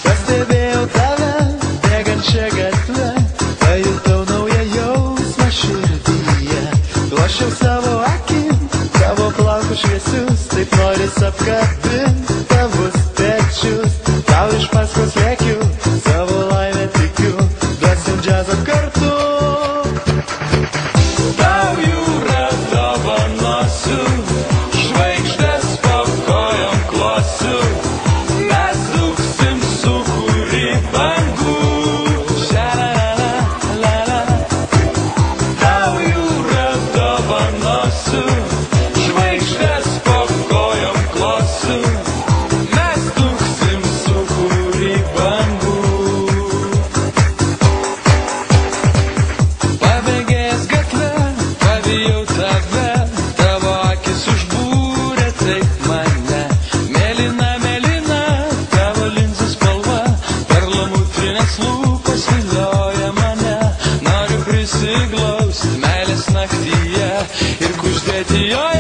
Pastebėjau tave, bėgančią gatvę, pajutau naują jausmą širdyje. Glošiau savo akim, tavo plaukus šviesius, taip noris apkabint tavus pečius. Tau iš paskos lėkiu, savo laimę tikiu, duosim džiazą kartu. Tau jūra dovanosiu, žvaigždės po kojom klosiu. Mes dūksim sūkurį bangų. Ša-la-la-la-la-la. Tau jūra dovanosiu, žvaigždės po kojom klosiu. Mes dūksim sūkurį bangų. Pabėgęs gatvę, pavijau tave, tavo akis užbūrė taip mane. Mėlyna, mėlyna, tavo linzų spalva, perlamutrinės lūpos vilioja mane. Noriu prisiglausti meilės naktyje ir kuždėti joje.